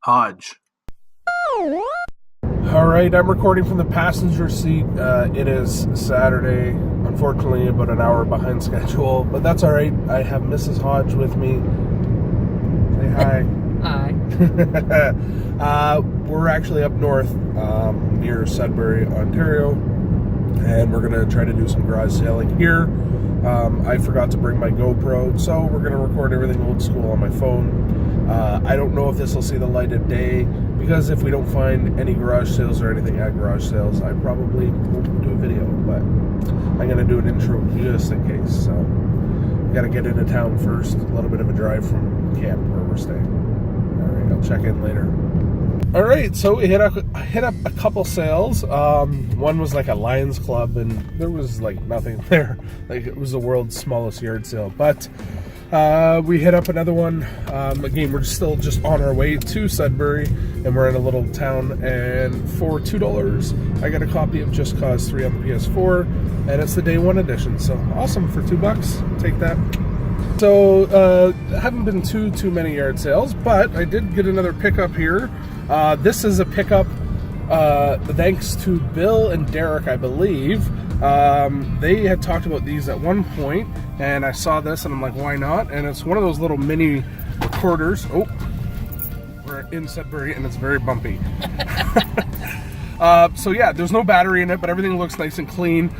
Hodge. Alright, I'm recording from the passenger seat. It is Saturday, unfortunately about an hour behind schedule, but that's alright. I have Mrs. Hodge with me. Say hi. Hi. We're actually up north near Sudbury, Ontario, and we're going to try to do some garage sailing here. I forgot to bring my GoPro, so we're going to record everything old school on my phone. I don't know if this will see the light of day, because if we don't find any garage sales or anything at garage sales, I probably won't do a video, but I'm going to do an intro just in case. So we got to get into town first, a little bit of a drive from camp where we're staying. Alright, I'll check in later. Alright, so we hit up a couple sales. One was like a Lions Club, and there was like nothing there. Like, it was the world's smallest yard sale. But we hit up another one. Again, we're still just on our way to Sudbury, and we're in a little town. And for $2, I got a copy of Just Cause 3 on the PS4, and it's the day one edition. So awesome, for $2, take that. So haven't been too many yard sales, but I did get another pickup here. This is a pickup thanks to Bill and Derek, I believe. They had talked about these at one point, and I saw this and I'm like, why not? And it's one of those little mini recorders. Oh, we're in Sudbury and it's very bumpy. So yeah, there's no battery in it, but everything looks nice and clean.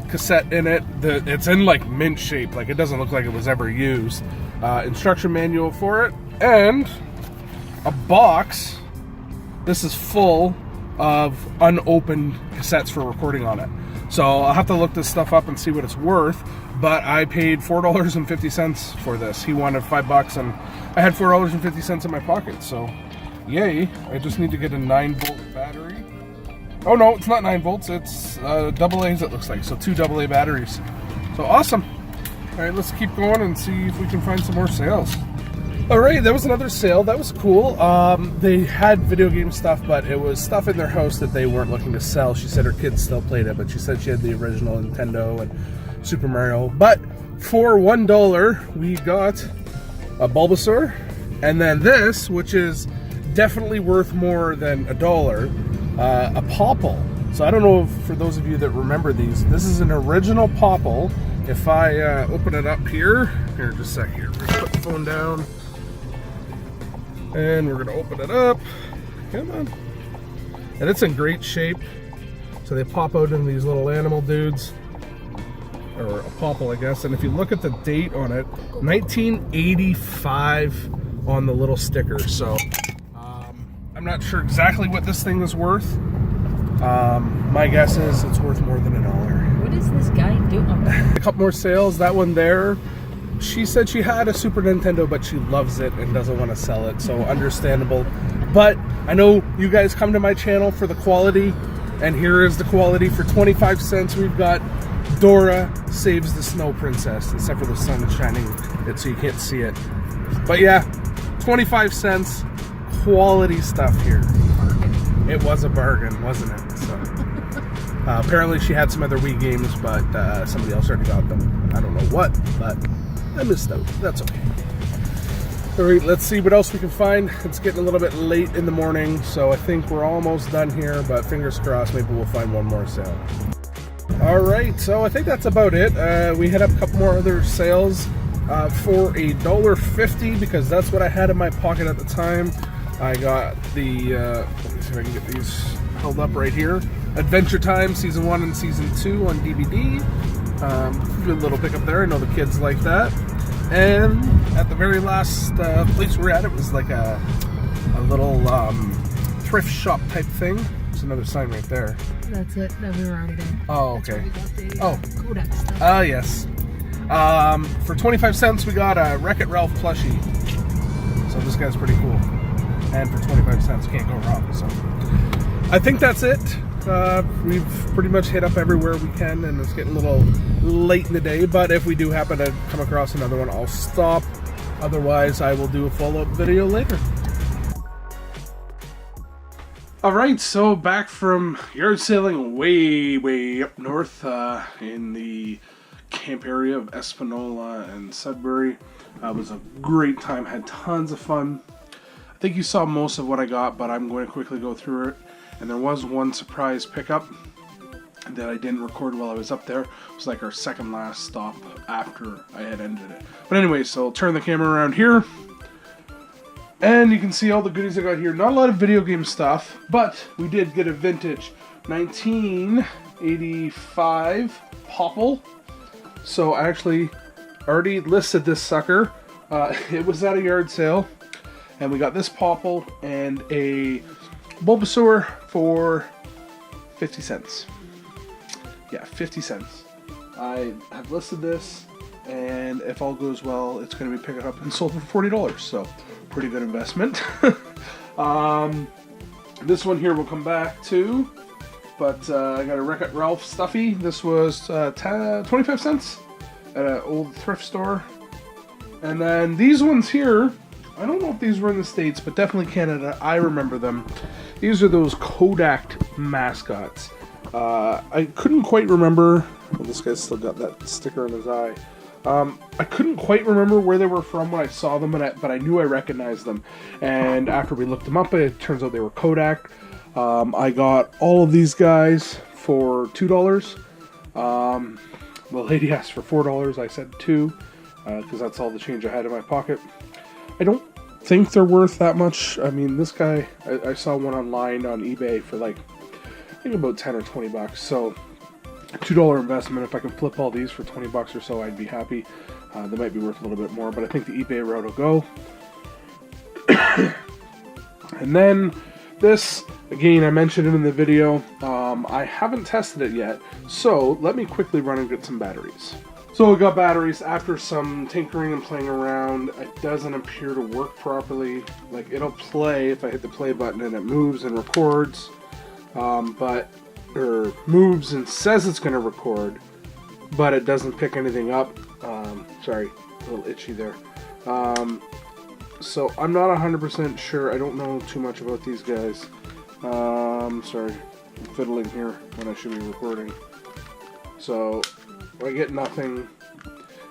Cassette in it. It's in like mint shape, like it doesn't look like it was ever used. Instruction manual for it, and a box. This is full of unopened cassettes for recording on it. So I'll have to look this stuff up and see what it's worth, but I paid $4.50 for this. He wanted $5 and I had $4.50 in my pocket, so yay. I just need to get a 9-volt battery. Oh no, it's not 9 volts, it's double A's it looks like, so 2 AA batteries. So awesome. Alright, let's keep going and see if we can find some more sales. Alright, that was another sale. That was cool. They had video game stuff, but it was stuff in their house that they weren't looking to sell. She said her kids still played it, but she said she had the original Nintendo and Super Mario. But for $1, we got a Bulbasaur, and then this, which is definitely worth more than $1, a Popple. So I don't know if, for those of you that remember these, this is an original Popple. If I open it up here just a sec here. We're gonna put the phone down. And we're gonna open it up. Come on. And it's in great shape. So they pop out in these little animal dudes. Or a Popple, I guess. And if you look at the date on it, 1985 on the little sticker. So I'm not sure exactly what this thing is worth. My guess is it's worth more than $1. What is this guy doing? A couple more sales. That one there. She said she had a Super Nintendo, but she loves it and doesn't want to sell it, so understandable. But I know you guys come to my channel for the quality, and here is the quality. For 25 cents, we've got Dora Saves the Snow Princess, except for the sun is shining it so you can't see it. But yeah, 25 cents, quality stuff here. It was a bargain, wasn't it? So apparently she had some other Wii games, but somebody else already got them. I don't know what, but I missed out. That's okay. Alright, let's see what else we can find. It's getting a little bit late in the morning, so I think we're almost done here, but fingers crossed, maybe we'll find one more sale. Alright, so I think that's about it. We hit up a couple more other sales for $1.50, because that's what I had in my pocket at the time. I got the, let me see if I can get these held up right here. Adventure Time Season 1 and Season 2 on DVD. Good little pickup there. I know the kids like that. And at the very last place we're at, it was like a little thrift shop type thing. There's another sign right there. That's it. No, we were already there. Oh, okay. That's where we got the Kodak stuff. Ah, yes. For 25 cents, we got a Wreck-It Ralph plushie. So this guy's pretty cool. And for 25 cents, can't go wrong. So I think that's it. We've pretty much hit up everywhere we can, and it's getting a little late in the day, but if we do happen to come across another one, I'll stop. Otherwise, I will do a follow-up video later. Alright, so back from yard sailing way up north in the camp area of Espanola and Sudbury. It was a great time, had tons of fun. I think you saw most of what I got, but I'm going to quickly go through it. And there was one surprise pickup that I didn't record while I was up there. It was like our second last stop after I had ended it. But anyway, so I'll turn the camera around here. And you can see all the goodies I got here. Not a lot of video game stuff, but we did get a vintage 1985 Popple. So I actually already listed this sucker. It was at a yard sale. And we got this Popple and a Bulbasaur for 50 cents. Yeah, 50 cents. I have listed this, and if all goes well, it's going to be picked up and sold for $40. So, pretty good investment. This one here we'll come back to, but I got a Wreck-It Ralph Stuffy. This was 25 cents at an old thrift store. And then these ones here, I don't know if these were in the States, but definitely Canada. I remember them. These are those Kodak mascots. I couldn't quite remember. Well, this guy's still got that sticker in his eye. I couldn't quite remember where they were from when I saw them, but I knew I recognized them. And after we looked them up, it turns out they were Kodak. I got all of these guys for $2. The lady asked for $4. I said $2 because that's all the change I had in my pocket. I don't think they're worth that much. I mean, this guy, I saw one online on eBay for like, I think about 10 or 20 bucks. So, $2 investment. If I can flip all these for 20 bucks or so, I'd be happy. They might be worth a little bit more, but I think the eBay route will go. And then this, again, I mentioned it in the video. I haven't tested it yet, so let me quickly run and get some batteries. So we got batteries. After some tinkering and playing around, it doesn't appear to work properly. Like, it'll play if I hit the play button and it moves and records, or moves and says it's going to record, but it doesn't pick anything up. Sorry, a little itchy there. So I'm not 100% sure. I don't know too much about these guys. Sorry, I'm fiddling here when I should be recording. So I get nothing.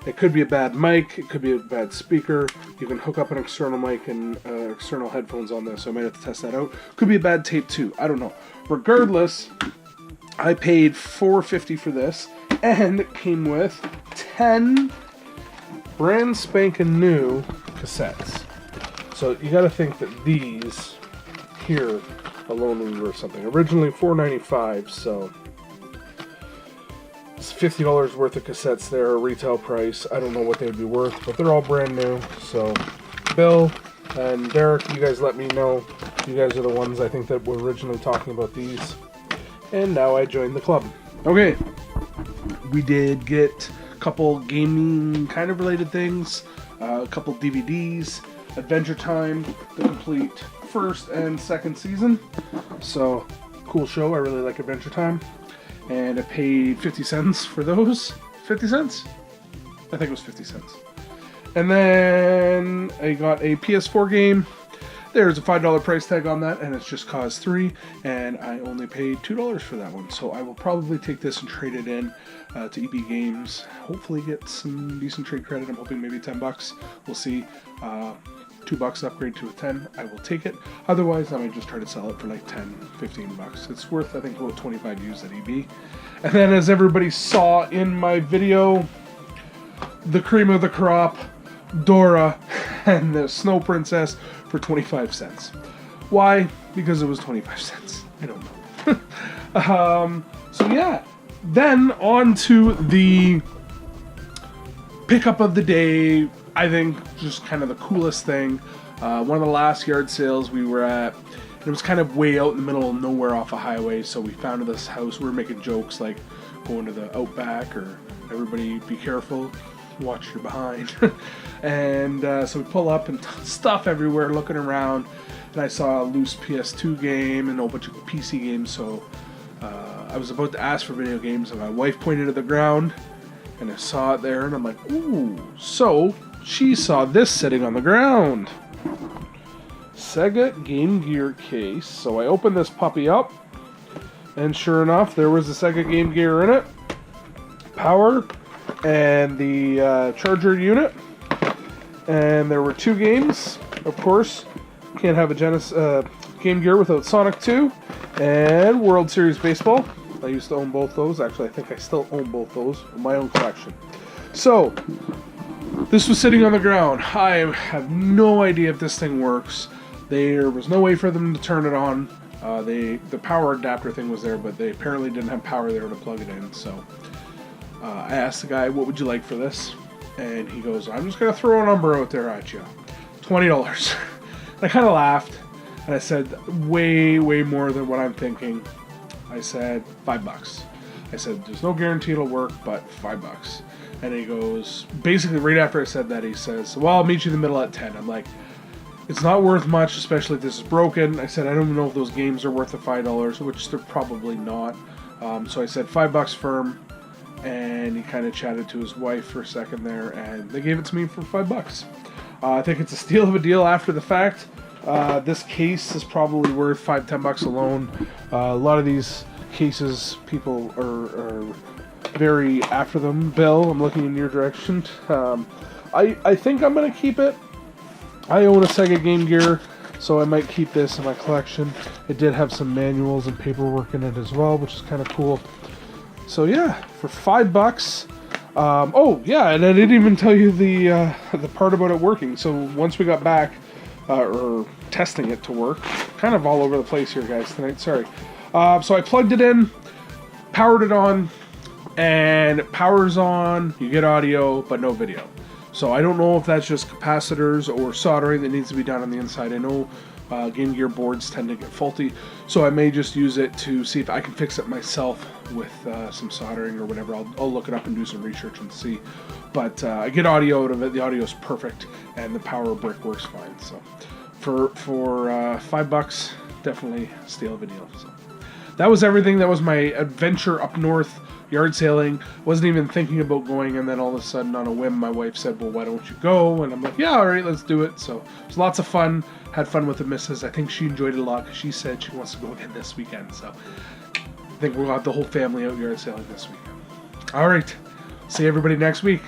It could be a bad mic, it could be a bad speaker. You can hook up an external mic and external headphones on this, so I might have to test that out. Could be a bad tape too, I don't know. Regardless, I paid $4.50 for this, and it came with 10 brand spanking new cassettes. So you gotta think that these here alone would be worth something. Originally $4.95, so it's $50 worth of cassettes there, retail price. I don't know what they'd be worth, but they're all brand new. So Bill and Derek, you guys let me know. You guys are the ones I think that were originally talking about these. And now I joined the club. Okay, we did get a couple gaming kind of related things, a couple DVDs, Adventure Time, the complete first and second season. So, cool show. I really like Adventure Time. And I paid 50 cents for those. 50 cents? I think it was 50 cents. And then I got a PS4 game. There's a $5 price tag on that, and it's just Cause 3, and I only paid $2 for that one. So I will probably take this and trade it in to EB Games. Hopefully get some decent trade credit. I'm hoping maybe 10 bucks. We'll see. $2 upgrade to a 10. I will take it. Otherwise, I might just try to sell it for like 10, 15 bucks. It's worth, I think, about 25 used at EB. And then, as everybody saw in my video, the cream of the crop, Dora and the Snow Princess for 25 cents. Why? Because it was 25 cents. I don't know. So yeah, then on to the pickup of the day. I think just kind of the coolest thing. One of the last yard sales we were at, it was kind of way out in the middle of nowhere off a highway, so we found this house. We were making jokes like going to the Outback or everybody be careful, watch your behind. And so we pull up and stuff everywhere, looking around, and I saw a loose PS2 game and a whole bunch of PC games, so I was about to ask for video games, and my wife pointed at the ground, and I saw it there, and I'm like, ooh. So she saw this sitting on the ground. Sega Game Gear case. So I opened this puppy up, and sure enough, there was the Sega Game Gear in it. Power, and the charger unit. And there were two games, of course. Can't have a Game Gear without Sonic 2 and World Series Baseball. I used to own both those. Actually, I think I still own both those in my own collection. So, this was sitting on the ground. I have no idea if this thing works. There was no way for them to turn it on. The power adapter thing was there, but they apparently didn't have power there to plug it in. So, I asked the guy, what would you like for this? And he goes, I'm just going to throw a number out there at you. $20. I kind of laughed, and I said, way more than what I'm thinking. I said, $5. I said, there's no guarantee it'll work, but $5. And he goes, basically right after I said that, he says, well, I'll meet you in the middle at 10. I'm like, it's not worth much, especially if this is broken. I said, I don't even know if those games are worth the $5, which they're probably not. So I said, $5 firm. And he kind of chatted to his wife for a second there, and they gave it to me for $5. I think it's a steal of a deal after the fact. This case is probably worth $5-10 alone. A lot of these cases, people are very after them. Bill, I'm looking in your direction. I think I'm going to keep it. I own a Sega Game Gear, so I might keep this in my collection. It did have some manuals and paperwork in it as well, which is kind of cool. So yeah, for $5. Oh yeah, and I didn't even tell you the part about it working. So once we got back, or testing it to work, kind of all over the place here, guys, tonight. Sorry. So I plugged it in, powered it on, and it powers on. You get audio, but no video. So I don't know if that's just capacitors or soldering that needs to be done on the inside. I know Game Gear boards tend to get faulty, so I may just use it to see if I can fix it myself with some soldering or whatever. I'll look it up and do some research and see. But I get audio out of it. The audio is perfect, and the power brick works fine. So for $5, definitely a steal of a deal. So that was everything. That was my adventure up north. Yard sailing. Wasn't even thinking about going, and then all of a sudden on a whim my wife said, well, why don't you go? And I'm like, yeah, all right, let's do it. So it was lots of fun. Had fun with the missus. I think she enjoyed it a lot because she said she wants to go again this weekend. So I think we'll have the whole family out yard sailing this weekend. All right, see everybody next week.